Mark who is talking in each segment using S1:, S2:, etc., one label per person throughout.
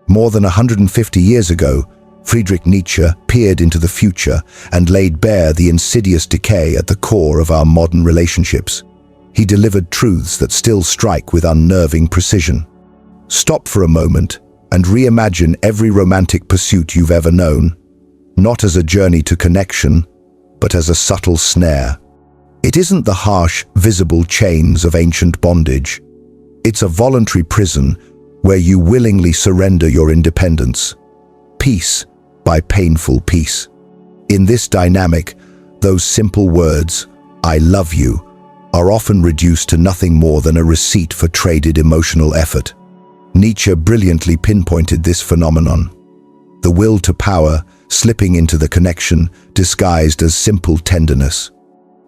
S1: More than 150 years ago, Friedrich Nietzsche peered into the future and laid bare the insidious decay at the core of our modern relationships. He delivered truths that still strike with unnerving precision. Stop for a moment and reimagine every romantic pursuit you've ever known, not as a journey to connection, but as a subtle snare. It isn't the harsh, visible chains of ancient bondage. It's a voluntary prison where you willingly surrender your independence, piece by painful piece. In this dynamic, those simple words, "I love you," are often reduced to nothing more than a receipt for traded emotional effort. Nietzsche brilliantly pinpointed this phenomenon. The will to power slipping into the connection disguised as simple tenderness.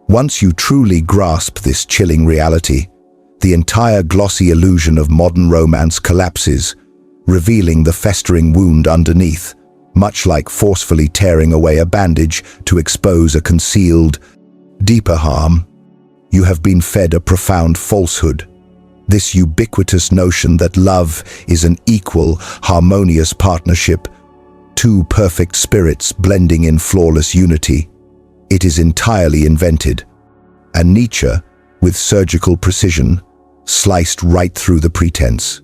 S1: Once you truly grasp this chilling reality, the entire glossy illusion of modern romance collapses, revealing the festering wound underneath, much like forcefully tearing away a bandage to expose a concealed, deeper harm. You have been fed a profound falsehood. This ubiquitous notion that love is an equal, harmonious partnership, two perfect spirits blending in flawless unity. It is entirely invented. And Nietzsche, with surgical precision, sliced right through the pretense.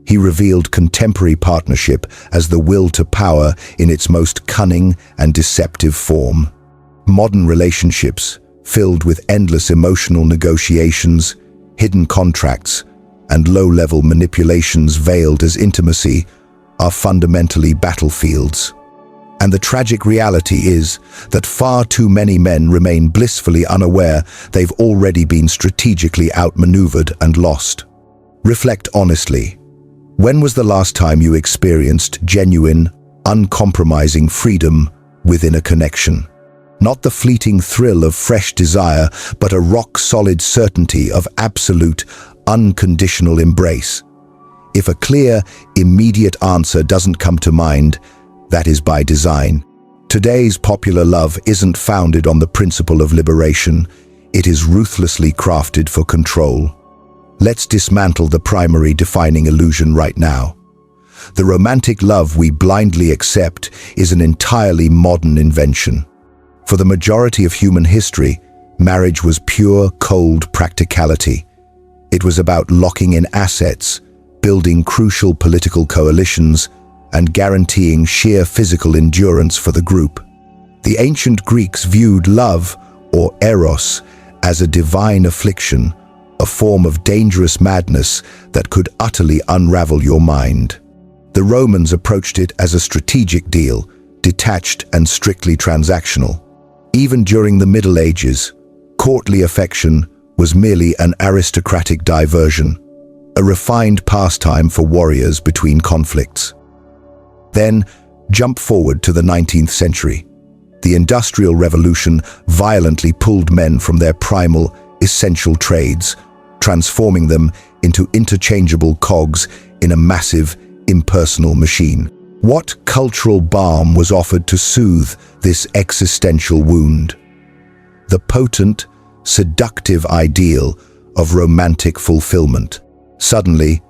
S1: He revealed contemporary partnership as the will to power in its most cunning and deceptive form. Modern relationships, filled with endless emotional negotiations, hidden contracts, and low-level manipulations veiled as intimacy, are fundamentally battlefields. And the tragic reality is that far too many men remain blissfully unaware they've already been strategically outmaneuvered and lost. Reflect honestly. When was the last time you experienced genuine, uncompromising freedom within a connection? Not the fleeting thrill of fresh desire, but a rock-solid certainty of absolute, unconditional embrace. If a clear, immediate answer doesn't come to mind, that is by design. Today's popular love isn't founded on the principle of liberation. It is ruthlessly crafted for control. Let's dismantle the primary defining illusion right now. The romantic love we blindly accept is an entirely modern invention. For the majority of human history, marriage was pure, cold practicality. It was about locking in assets, building crucial political coalitions, and guaranteeing sheer physical endurance for the group. The ancient Greeks viewed love, or eros, as a divine affliction, a form of dangerous madness that could utterly unravel your mind. The Romans approached it as a strategic deal, detached and strictly transactional. Even during the Middle Ages, courtly affection was merely an aristocratic diversion, a refined pastime for warriors between conflicts. Then, jump forward to the 19th century. The Industrial Revolution violently pulled men from their primal, essential trades, transforming them into interchangeable cogs in a massive, impersonal machine. What cultural balm was offered to soothe this existential wound? The potent, seductive ideal of romantic fulfillment. Suddenly,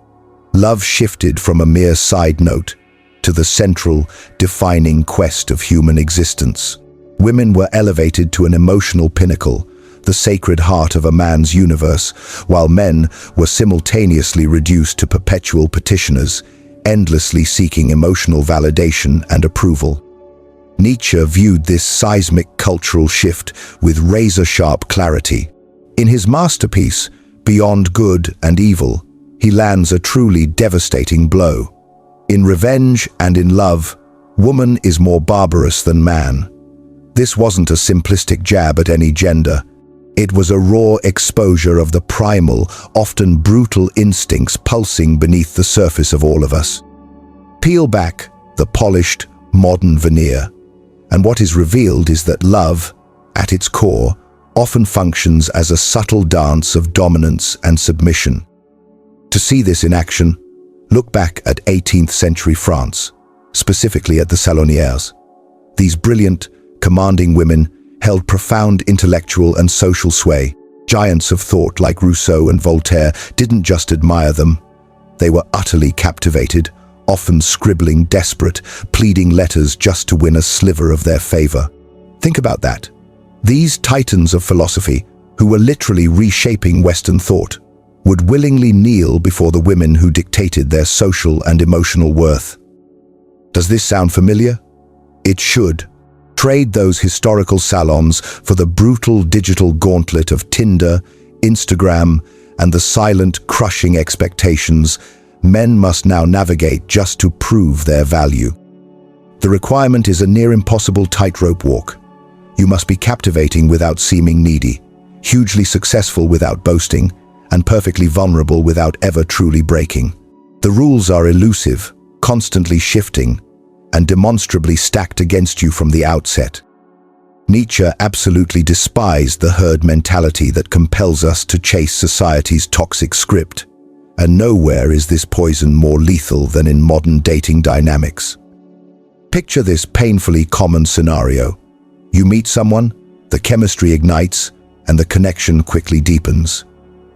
S1: love shifted from a mere side note to the central, defining quest of human existence. Women were elevated to an emotional pinnacle, the sacred heart of a man's universe, while men were simultaneously reduced to perpetual petitioners, endlessly seeking emotional validation and approval. Nietzsche viewed this seismic cultural shift with razor-sharp clarity. In his masterpiece, Beyond Good and Evil, he lands a truly devastating blow. In revenge and in love, woman is more barbarous than man. This wasn't a simplistic jab at any gender. It was a raw exposure of the primal, often brutal instincts pulsing beneath the surface of all of us. Peel back the polished, modern veneer, and what is revealed is that love, at its core, often functions as a subtle dance of dominance and submission. To see this in action, look back at 18th century France, specifically at the Salonières. These brilliant, commanding women held profound intellectual and social sway. Giants of thought like Rousseau and Voltaire didn't just admire them, they were utterly captivated, often scribbling desperate, pleading letters just to win a sliver of their favor. Think about that. These titans of philosophy, who were literally reshaping Western thought, would willingly kneel before the women who dictated their social and emotional worth. Does this sound familiar? It should. Trade those historical salons for the brutal digital gauntlet of Tinder, Instagram, and the silent, crushing expectations men must now navigate just to prove their value. The requirement is a near impossible tightrope walk. You must be captivating without seeming needy, hugely successful without boasting, and perfectly vulnerable without ever truly breaking. The rules are elusive, constantly shifting, and demonstrably stacked against you from the outset. Nietzsche absolutely despised the herd mentality that compels us to chase society's toxic script, and nowhere is this poison more lethal than in modern dating dynamics. Picture this painfully common scenario. You meet someone, the chemistry ignites, and the connection quickly deepens.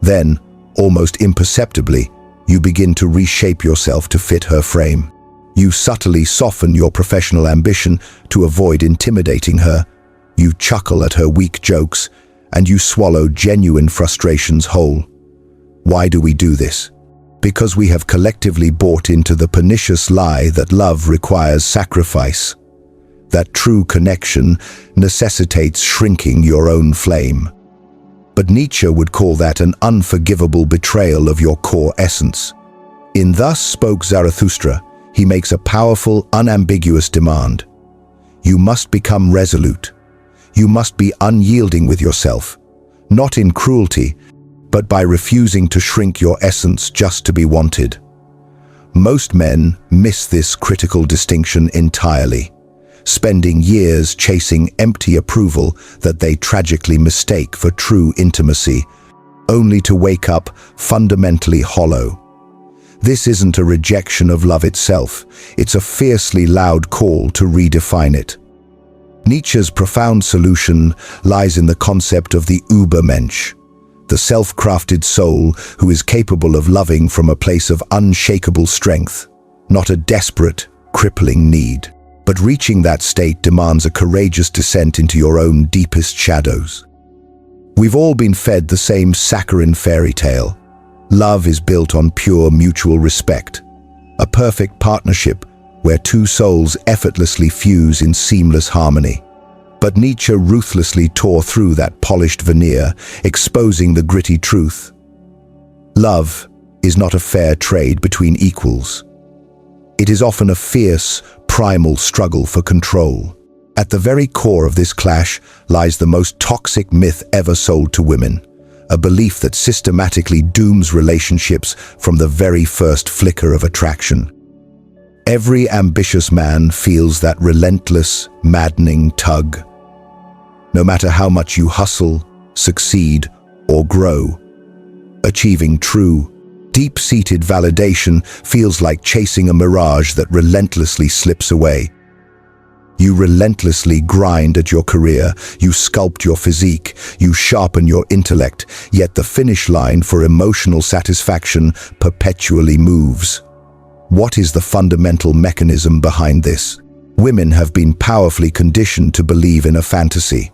S1: Then, almost imperceptibly, you begin to reshape yourself to fit her frame. You subtly soften your professional ambition to avoid intimidating her. You chuckle at her weak jokes, and you swallow genuine frustrations whole. Why do we do this? Because we have collectively bought into the pernicious lie that love requires sacrifice, that true connection necessitates shrinking your own flame. But Nietzsche would call that an unforgivable betrayal of your core essence. In Thus Spoke Zarathustra, he makes a powerful, unambiguous demand. You must become resolute. You must be unyielding with yourself, not in cruelty, but by refusing to shrink your essence just to be wanted. Most men miss this critical distinction entirely, spending years chasing empty approval that they tragically mistake for true intimacy, only to wake up fundamentally hollow. This isn't a rejection of love itself, it's a fiercely loud call to redefine it. Nietzsche's profound solution lies in the concept of the Übermensch, the self-crafted soul who is capable of loving from a place of unshakable strength, not a desperate, crippling need. But reaching that state demands a courageous descent into your own deepest shadows. We've all been fed the same saccharine fairy tale. Love is built on pure mutual respect, a perfect partnership where two souls effortlessly fuse in seamless harmony. But Nietzsche ruthlessly tore through that polished veneer, exposing the gritty truth. Love is not a fair trade between equals. It is often a fierce, primal struggle for control. At the very core of this clash lies the most toxic myth ever sold to women, a belief that systematically dooms relationships from the very first flicker of attraction. Every ambitious man feels that relentless, maddening tug. No matter how much you hustle, succeed, or grow, achieving true, deep-seated validation feels like chasing a mirage that relentlessly slips away. You relentlessly grind at your career, you sculpt your physique, you sharpen your intellect, yet the finish line for emotional satisfaction perpetually moves. What is the fundamental mechanism behind this? Women have been powerfully conditioned to believe in a fantasy,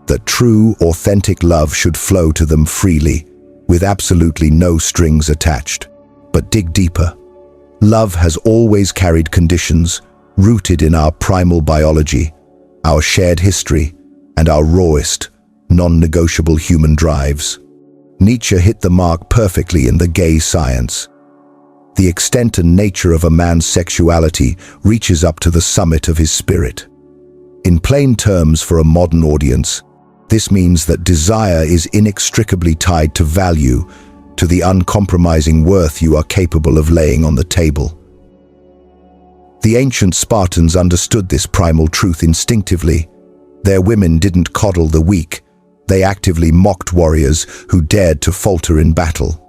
S1: that true, authentic love should flow to them freely, with absolutely no strings attached. But dig deeper. Love has always carried conditions rooted in our primal biology, our shared history, and our rawest, non-negotiable human drives. Nietzsche hit the mark perfectly in The Gay Science. The extent and nature of a man's sexuality reaches up to the summit of his spirit. In plain terms for a modern audience, this means that desire is inextricably tied to value, to the uncompromising worth you are capable of laying on the table. The ancient Spartans understood this primal truth instinctively. Their women didn't coddle the weak, they actively mocked warriors who dared to falter in battle.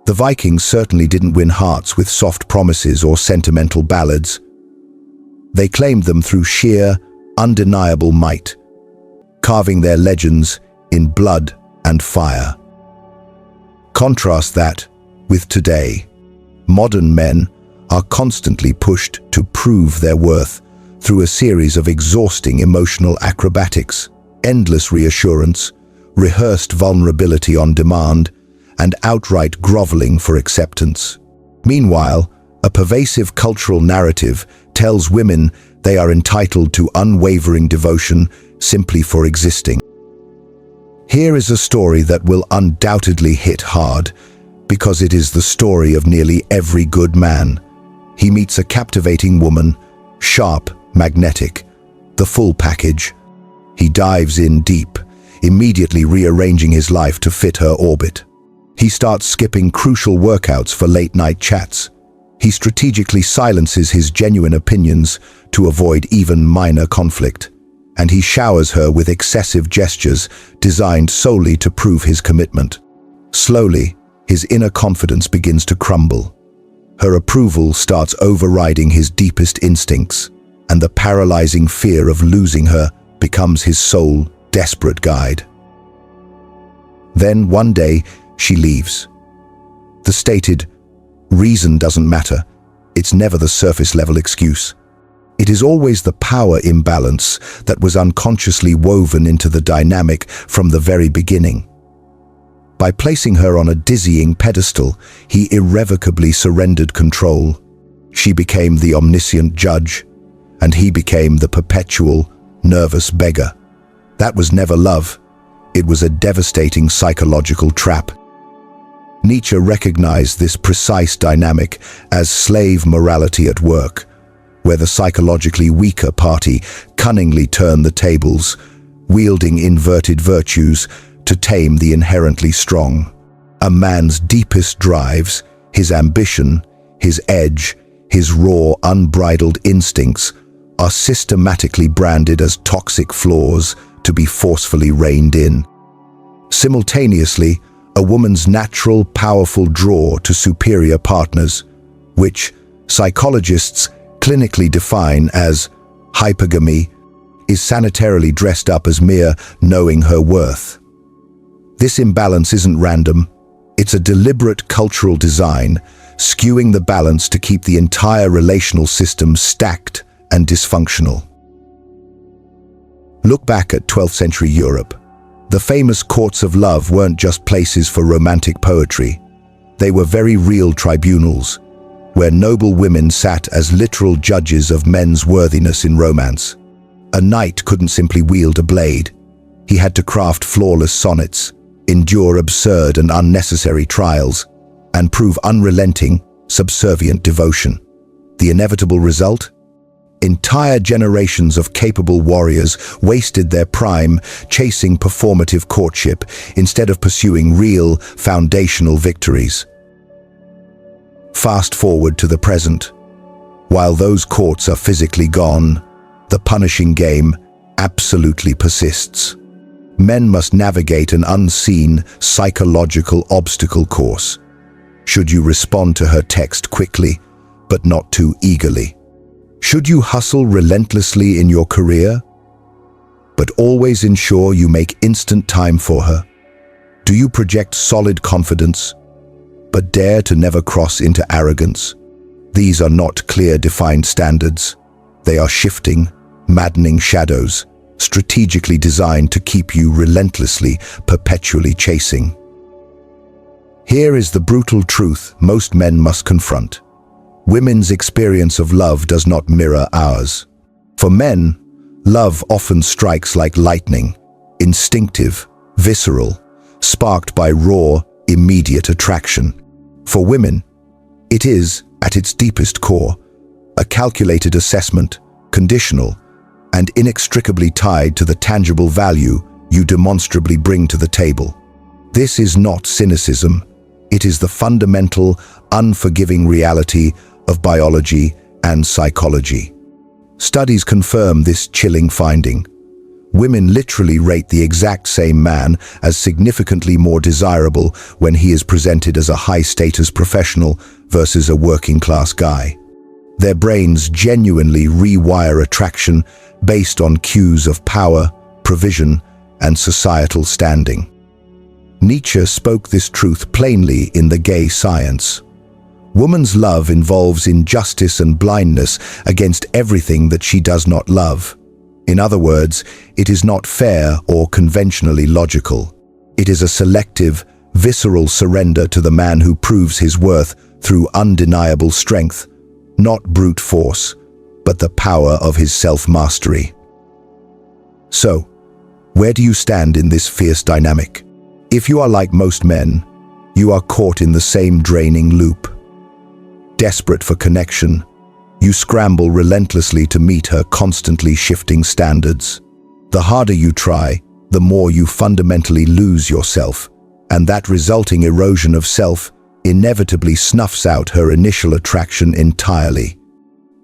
S1: The Vikings certainly didn't win hearts with soft promises or sentimental ballads. They claimed them through sheer, undeniable might, carving their legends in blood and fire. Contrast that with today. Modern men are constantly pushed to prove their worth through a series of exhausting emotional acrobatics, endless reassurance, rehearsed vulnerability on demand, and outright groveling for acceptance. Meanwhile, a pervasive cultural narrative tells women they are entitled to unwavering devotion simply for existing. Here is a story that will undoubtedly hit hard, because it is the story of nearly every good man. He meets a captivating woman, sharp, magnetic, the full package. He dives in deep, immediately rearranging his life to fit her orbit. He starts skipping crucial workouts for late-night chats. He strategically silences his genuine opinions to avoid even minor conflict. And he showers her with excessive gestures designed solely to prove his commitment. Slowly, his inner confidence begins to crumble. Her approval starts overriding his deepest instincts, and the paralyzing fear of losing her becomes his sole, desperate guide. Then, one day, she leaves. The stated reason doesn't matter. It's never the surface-level excuse. It is always the power imbalance that was unconsciously woven into the dynamic from the very beginning. By placing her on a dizzying pedestal, he irrevocably surrendered control. She became the omniscient judge, and he became the perpetual, nervous beggar. That was never love. It was a devastating psychological trap. Nietzsche recognized this precise dynamic as slave morality at work, where the psychologically weaker party cunningly turned the tables, wielding inverted virtues to tame the inherently strong. A man's deepest drives, his ambition, his edge, his raw, unbridled instincts, are systematically branded as toxic flaws to be forcefully reined in. Simultaneously, a woman's natural, powerful draw to superior partners, which psychologists clinically define as hypergamy, is sanitarily dressed up as mere knowing her worth. This imbalance isn't random. It's a deliberate cultural design, skewing the balance to keep the entire relational system stacked and dysfunctional. Look back at 12th century Europe. The famous courts of love weren't just places for romantic poetry. They were very real tribunals, where noble women sat as literal judges of men's worthiness in romance. A knight couldn't simply wield a blade. He had to craft flawless sonnets, endure absurd and unnecessary trials, and prove unrelenting, subservient devotion. The inevitable result? Entire generations of capable warriors wasted their prime chasing performative courtship instead of pursuing real, foundational victories. Fast forward to the present. While those courts are physically gone, the punishing game absolutely persists. Men must navigate an unseen psychological obstacle course. Should you respond to her text quickly, but not too eagerly? Should you hustle relentlessly in your career, but always ensure you make instant time for her? Do you project solid confidence, but dare to never cross into arrogance? These are not clear, defined standards. They are shifting, maddening shadows, strategically designed to keep you relentlessly, perpetually chasing. Here is the brutal truth most men must confront. Women's experience of love does not mirror ours. For men, love often strikes like lightning, instinctive, visceral, sparked by raw, immediate attraction. For women, it is, at its deepest core, a calculated assessment, conditional, and inextricably tied to the tangible value you demonstrably bring to the table. This is not cynicism. It is the fundamental, unforgiving reality of biology and psychology. Studies confirm this chilling finding. Women literally rate the exact same man as significantly more desirable when he is presented as a high-status professional versus a working-class guy. Their brains genuinely rewire attraction based on cues of power, provision, and societal standing. Nietzsche spoke this truth plainly in The Gay Science. Woman's love involves injustice and blindness against everything that she does not love. In other words, it is not fair or conventionally logical. It is a selective, visceral surrender to the man who proves his worth through undeniable strength, not brute force, but the power of his self-mastery. So, where do you stand in this fierce dynamic? If you are like most men, you are caught in the same draining loop. Desperate for connection, you scramble relentlessly to meet her constantly shifting standards. The harder you try, the more you fundamentally lose yourself, and that resulting erosion of self inevitably snuffs out her initial attraction entirely.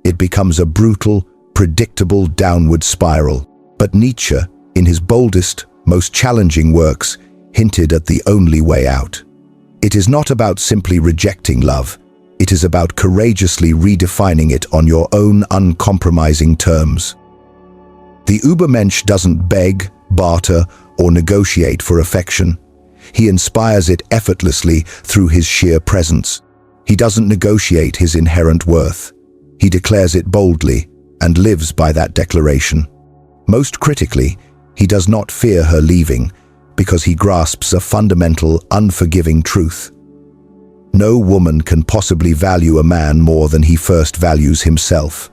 S1: It becomes a brutal, predictable downward spiral. But Nietzsche, in his boldest, most challenging works, hinted at the only way out. It is not about simply rejecting love. It is about courageously redefining it on your own uncompromising terms. The Übermensch doesn't beg, barter, or negotiate for affection. He inspires it effortlessly through his sheer presence. He doesn't negotiate his inherent worth. He declares it boldly and lives by that declaration. Most critically, he does not fear her leaving because he grasps a fundamental, unforgiving truth. No woman can possibly value a man more than he first values himself.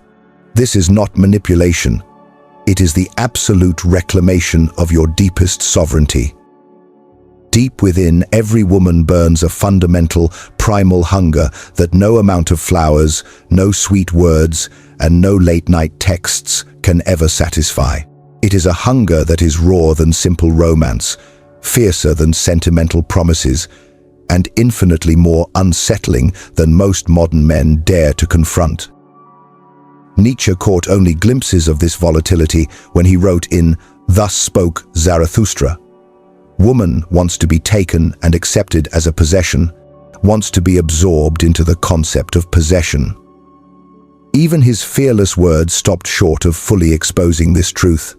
S1: This is not manipulation. It is the absolute reclamation of your deepest sovereignty. Deep within, every woman burns a fundamental, primal hunger that no amount of flowers, no sweet words, and no late-night texts can ever satisfy. It is a hunger that is rawer than simple romance, fiercer than sentimental promises, and infinitely more unsettling than most modern men dare to confront. Nietzsche caught only glimpses of this volatility when he wrote in "Thus Spoke Zarathustra." Woman wants to be taken and accepted as a possession, wants to be absorbed into the concept of possession. Even his fearless words stopped short of fully exposing this truth.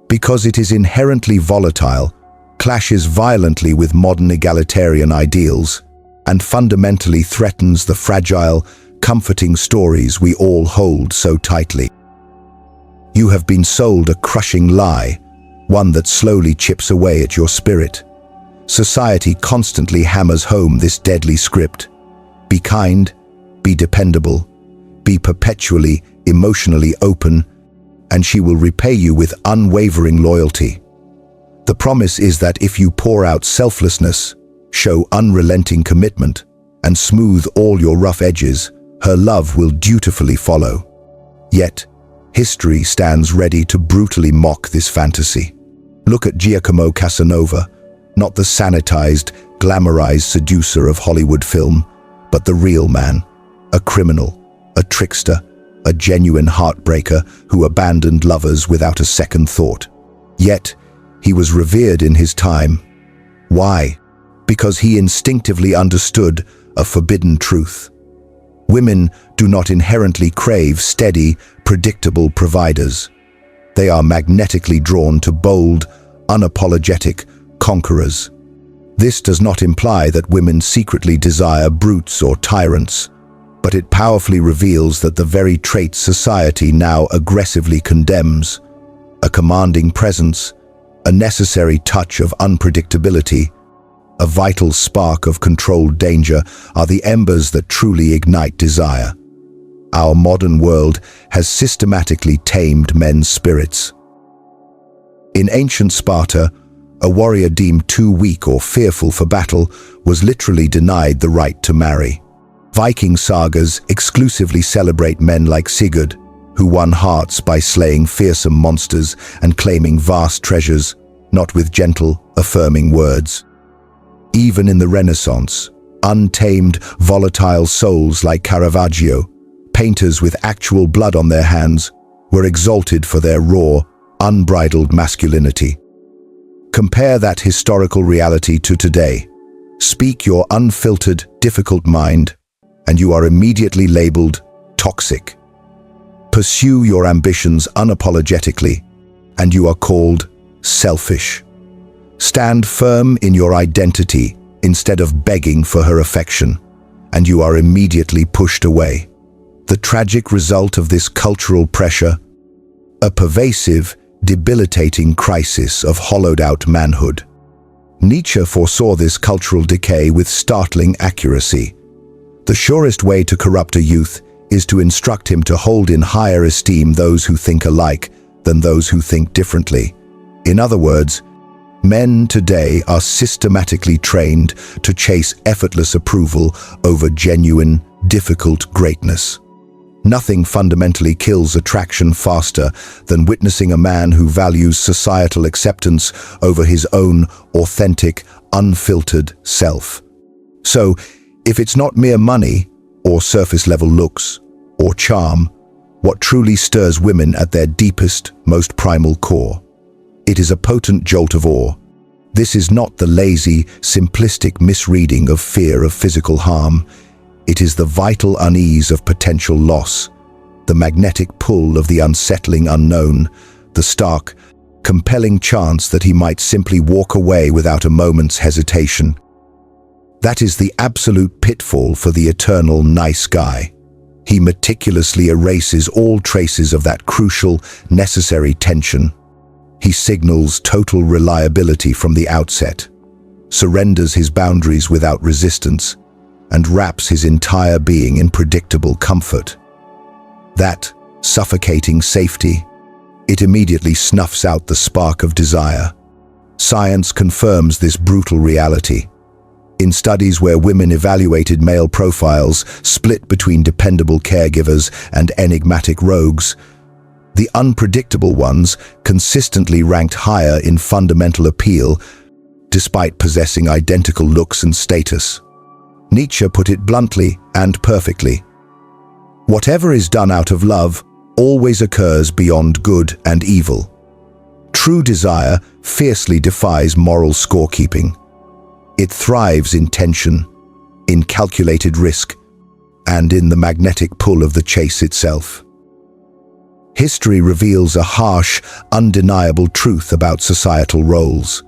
S1: Because it is inherently volatile, clashes violently with modern egalitarian ideals, and fundamentally threatens the fragile, comforting stories we all hold so tightly. You have been sold a crushing lie, one that slowly chips away at your spirit. Society constantly hammers home this deadly script. Be kind, be dependable, be perpetually, emotionally open, and she will repay you with unwavering loyalty. The promise is that if you pour out selflessness, show unrelenting commitment, and smooth all your rough edges, her love will dutifully follow. Yet, history stands ready to brutally mock this fantasy. Look at Giacomo Casanova, not the sanitized, glamorized seducer of Hollywood film, but the real man, a criminal, a trickster, a genuine heartbreaker who abandoned lovers without a second thought. Yet, he was revered in his time. Why? Because he instinctively understood a forbidden truth. Women do not inherently crave steady, predictable providers. They are magnetically drawn to bold, unapologetic conquerors. This does not imply that women secretly desire brutes or tyrants, but it powerfully reveals that the very traits society now aggressively condemns, a commanding presence, a necessary touch of unpredictability, a vital spark of controlled danger, are the embers that truly ignite desire. Our modern world has systematically tamed men's spirits. In ancient Sparta, a warrior deemed too weak or fearful for battle was literally denied the right to marry. Viking sagas exclusively celebrate men like Sigurd, who won hearts by slaying fearsome monsters and claiming vast treasures, not with gentle, affirming words. Even in the Renaissance, untamed, volatile souls like Caravaggio, painters with actual blood on their hands, were exalted for their raw, unbridled masculinity. Compare that historical reality to today. Speak your unfiltered, difficult mind, and you are immediately labeled toxic. Pursue your ambitions unapologetically, and you are called selfish. Stand firm in your identity instead of begging for her affection, and you are immediately pushed away. The tragic result of this cultural pressure? A pervasive, debilitating crisis of hollowed-out manhood. Nietzsche foresaw this cultural decay with startling accuracy. The surest way to corrupt a youth is to instruct him to hold in higher esteem those who think alike than those who think differently. In other words, men today are systematically trained to chase effortless approval over genuine, difficult greatness. Nothing fundamentally kills attraction faster than witnessing a man who values societal acceptance over his own authentic, unfiltered self. So, if it's not mere money, or surface-level looks, or charm, what truly stirs women at their deepest, most primal core? It is a potent jolt of awe. This is not the lazy, simplistic misreading of fear of physical harm. It is the vital unease of potential loss, the magnetic pull of the unsettling unknown, the stark, compelling chance that he might simply walk away without a moment's hesitation. That is the absolute pitfall for the eternal nice guy. He meticulously erases all traces of that crucial, necessary tension. He signals total reliability from the outset, surrenders his boundaries without resistance, and wraps his entire being in predictable comfort. That suffocating safety, it immediately snuffs out the spark of desire. Science confirms this brutal reality. In studies where women evaluated male profiles split between dependable caregivers and enigmatic rogues, the unpredictable ones consistently ranked higher in fundamental appeal despite possessing identical looks and status. Nietzsche put it bluntly and perfectly. Whatever is done out of love always occurs beyond good and evil. True desire fiercely defies moral scorekeeping. It thrives in tension, in calculated risk, and in the magnetic pull of the chase itself. History reveals a harsh, undeniable truth about societal roles.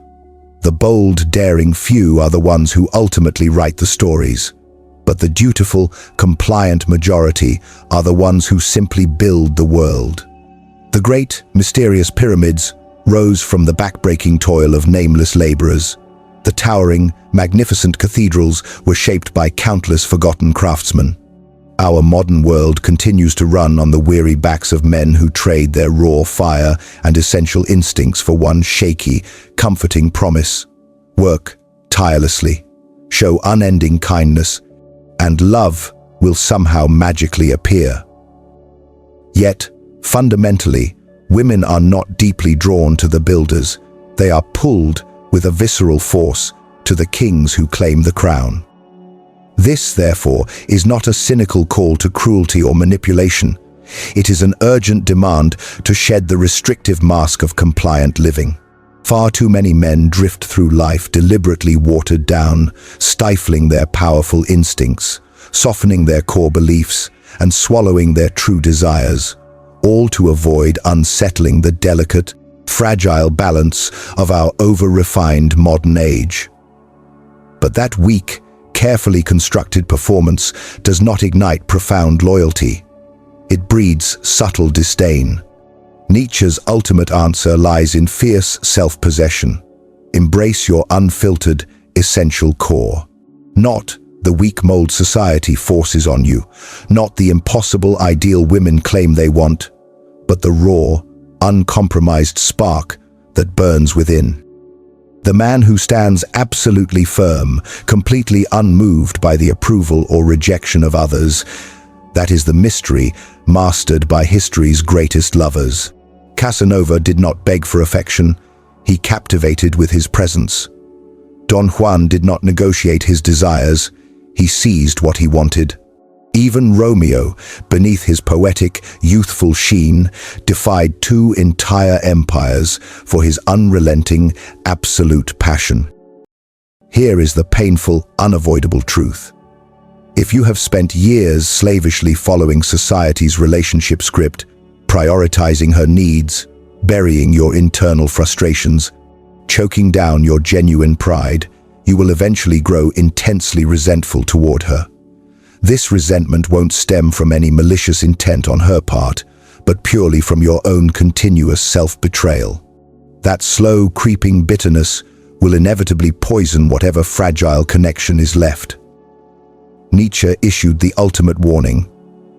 S1: The bold, daring few are the ones who ultimately write the stories, but the dutiful, compliant majority are the ones who simply build the world. The great, mysterious pyramids rose from the backbreaking toil of nameless laborers. The towering, magnificent cathedrals were shaped by countless forgotten craftsmen. Our modern world continues to run on the weary backs of men who trade their raw fire and essential instincts for one shaky, comforting promise. Work tirelessly, show unending kindness, and love will somehow magically appear. Yet, fundamentally, women are not deeply drawn to the builders. They are pulled with a visceral force to the kings who claim the crown. This, therefore, is not a cynical call to cruelty or manipulation. It is an urgent demand to shed the restrictive mask of compliant living. Far too many men drift through life deliberately watered down, stifling their powerful instincts, softening their core beliefs, and swallowing their true desires, all to avoid unsettling the delicate, fragile balance of our over-refined modern age. But that weak, carefully constructed performance does not ignite profound loyalty. It breeds subtle disdain. Nietzsche's ultimate answer lies in fierce self-possession. Embrace your unfiltered, essential core. Not the weak mold society forces on you, not the impossible ideal women claim they want, but the raw, uncompromised spark that burns within. The man who stands absolutely firm, completely unmoved by the approval or rejection of others, that is the mystery mastered by history's greatest lovers. Casanova did not beg for affection, he captivated with his presence. Don Juan did not negotiate his desires, he seized what he wanted. Even Romeo, beneath his poetic, youthful sheen, defied two entire empires for his unrelenting, absolute passion. Here is the painful, unavoidable truth. If you have spent years slavishly following society's relationship script, prioritizing her needs, burying your internal frustrations, choking down your genuine pride, you will eventually grow intensely resentful toward her. This resentment won't stem from any malicious intent on her part, but purely from your own continuous self-betrayal. That slow, creeping bitterness will inevitably poison whatever fragile connection is left. Nietzsche issued the ultimate warning: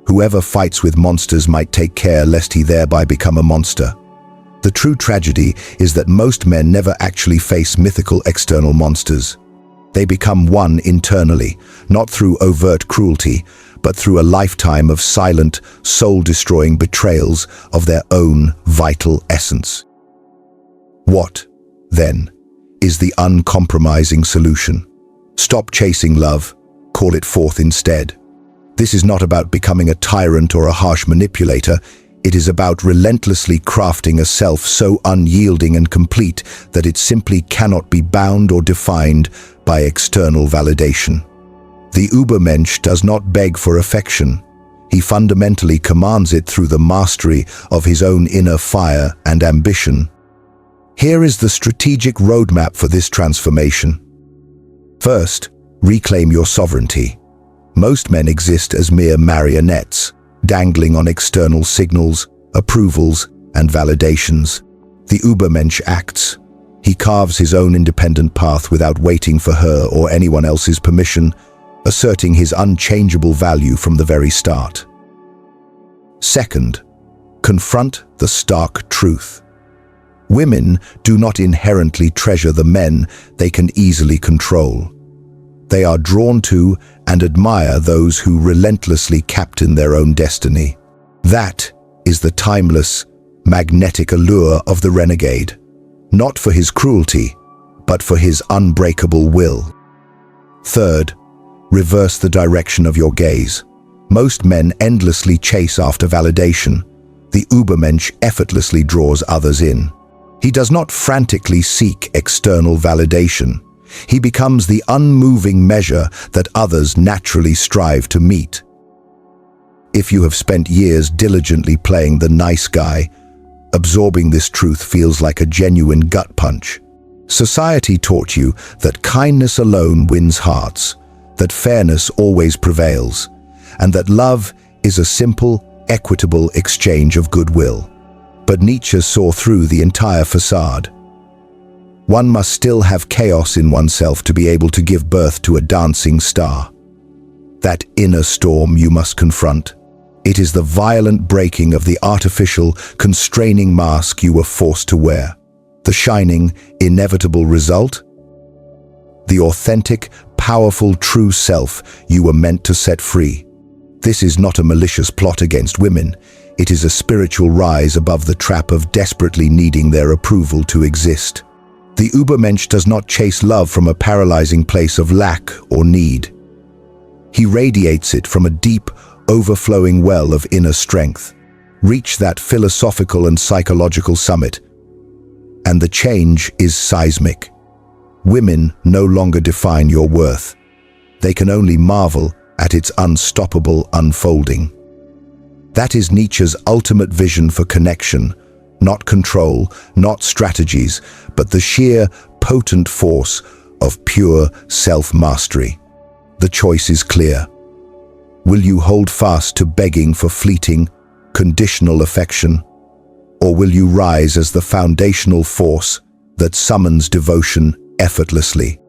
S1: whoever fights with monsters might take care lest he thereby become a monster. The true tragedy is that most men never actually face mythical external monsters. They become one internally, not through overt cruelty, but through a lifetime of silent, soul-destroying betrayals of their own vital essence. What, then, is the uncompromising solution? Stop chasing love, call it forth instead. This is not about becoming a tyrant or a harsh manipulator. It is about relentlessly crafting a self so unyielding and complete that it simply cannot be bound or defined by external validation. The Übermensch does not beg for affection. He fundamentally commands it through the mastery of his own inner fire and ambition. Here is the strategic roadmap for this transformation. First, reclaim your sovereignty. Most men exist as mere marionettes, dangling on external signals, approvals, and validations. The Übermensch acts. He carves his own independent path without waiting for her or anyone else's permission, asserting his unchangeable value from the very start. Second, confront the stark truth. Women do not inherently treasure the men they can easily control. They are drawn to and admire those who relentlessly captain their own destiny. That is the timeless, magnetic allure of the renegade, not for his cruelty, but for his unbreakable will. Third, reverse the direction of your gaze. Most men endlessly chase after validation. The Übermensch effortlessly draws others in. He does not frantically seek external validation. He becomes the unmoving measure that others naturally strive to meet. If you have spent years diligently playing the nice guy, absorbing this truth feels like a genuine gut punch. Society taught you that kindness alone wins hearts, that fairness always prevails, and that love is a simple, equitable exchange of goodwill. But Nietzsche saw through the entire facade. One must still have chaos in oneself to be able to give birth to a dancing star. That inner storm you must confront. It is the violent breaking of the artificial, constraining mask you were forced to wear. The shining, inevitable result? The authentic, powerful, true self you were meant to set free. This is not a malicious plot against women. It is a spiritual rise above the trap of desperately needing their approval to exist. The Übermensch does not chase love from a paralyzing place of lack or need. He radiates it from a deep, overflowing well of inner strength. Reach that philosophical and psychological summit, and the change is seismic. Women no longer define your worth. They can only marvel at its unstoppable unfolding. That is Nietzsche's ultimate vision for connection, not control, not strategies, but the sheer, potent force of pure self-mastery. The choice is clear. Will you hold fast to begging for fleeting, conditional affection, or will you rise as the foundational force that summons devotion effortlessly?